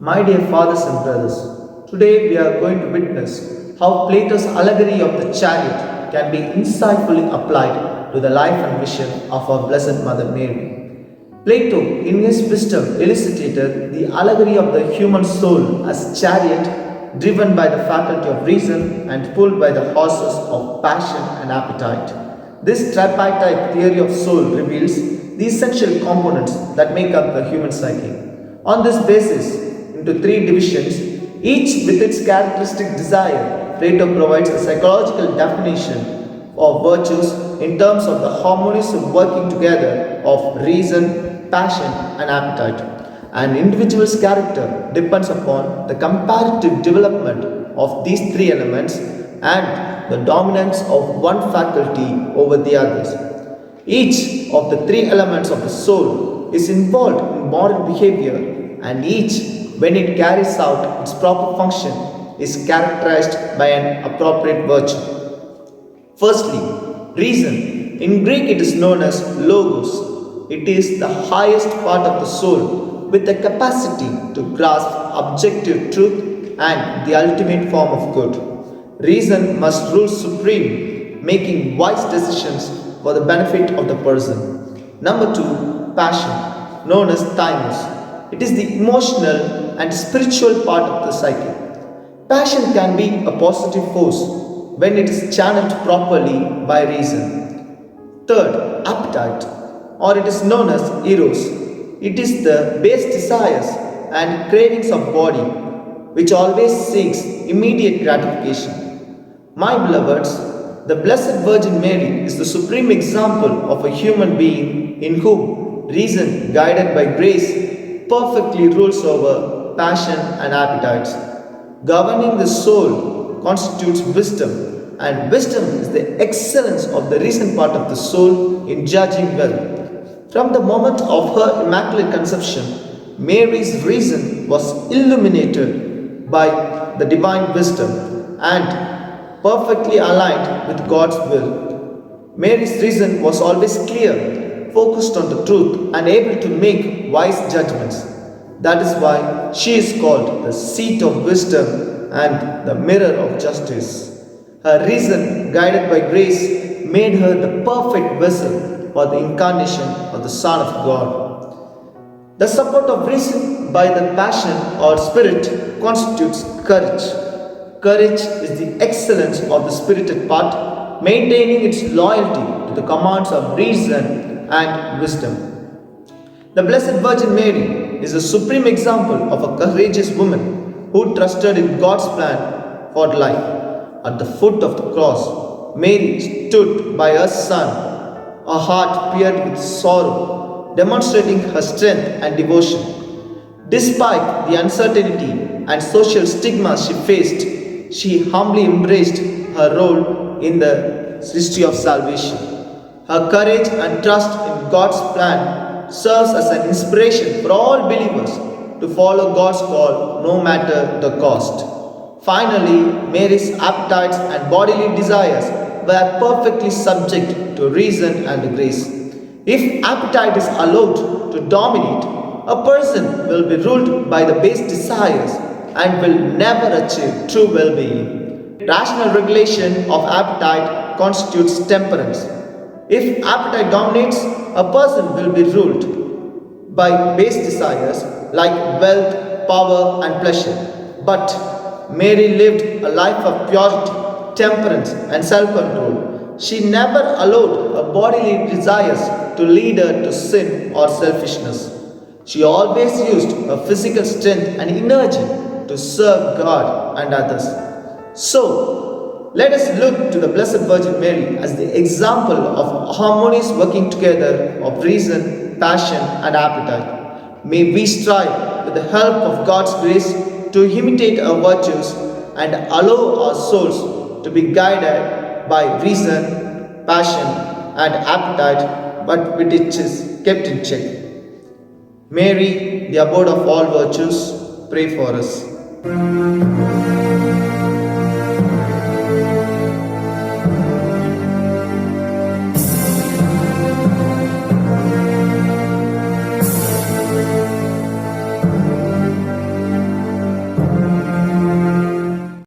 My dear fathers and brothers, today we are going to witness how Plato's allegory of the chariot can be insightfully applied to the life and mission of our Blessed Mother Mary. Plato, in his wisdom, elucidated the allegory of the human soul as chariot driven by the faculty of reason and pulled by the horses of passion and appetite. This tripartite theory of soul reveals the essential components that make up the human psyche. On this basis, into three divisions, each with its characteristic desire, Plato provides a psychological definition of virtues in terms of the harmonious working together of reason, passion, and appetite. An individual's character depends upon the comparative development of these three elements and the dominance of one faculty over the others. Each of the three elements of the soul is involved in moral behavior, and each, when it carries out its proper function, is characterized by an appropriate virtue. Firstly, reason. In Greek it is known as logos. It is the highest part of the soul with the capacity to grasp objective truth and the ultimate form of good. Reason must rule supreme, making wise decisions for the benefit of the person. Number two, passion, known as thymos. It is the emotional and spiritual part of the psyche. Passion can be a positive force when it is channeled properly by reason. Third, appetite, or it is known as eros. It is the base desires and cravings of body, which always seeks immediate gratification. My beloveds, the Blessed Virgin Mary is the supreme example of a human being in whom reason, guided by grace, perfectly rules over passion and appetites. Governing the soul constitutes wisdom, and wisdom is the excellence of the reason part of the soul in judging well. From the moment of her Immaculate Conception, Mary's reason was illuminated by the divine wisdom and perfectly aligned with God's will. Mary's reason was always clear, focused on the truth, and able to make wise judgments. That is why she is called the seat of wisdom and the mirror of justice. Her reason, guided by grace, made her the perfect vessel for the incarnation of the Son of God. The support of reason by the passion or spirit constitutes courage. Courage is the excellence of the spirited part, maintaining its loyalty to the commands of reason and wisdom. The Blessed Virgin Mary is a supreme example of a courageous woman who trusted in God's plan for life. At the foot of the cross, Mary stood by her Son, her heart pierced with sorrow, demonstrating her strength and devotion. Despite the uncertainty and social stigma she faced, she humbly embraced her role in the history of salvation. Her courage and trust in God's plan serves as an inspiration for all believers to follow God's call no matter the cost. Finally, Mary's appetites and bodily desires were perfectly subject to reason and grace. If appetite is allowed to dominate, a person will be ruled by the base desires and will never achieve true well-being. Rational regulation of appetite constitutes temperance. If appetite dominates, a person will be ruled by base desires like wealth, power, and pleasure. But Mary lived a life of purity, temperance, and self-control. She never allowed her bodily desires to lead her to sin or selfishness. She always used her physical strength and energy to serve God and others. So, let us look to the Blessed Virgin Mary as the example of harmonious working together of reason, passion, and appetite. May we strive with the help of God's grace to imitate her virtues and allow our souls to be guided by reason, passion, and appetite, but which is kept in check. Mary, the abode of all virtues, pray for us.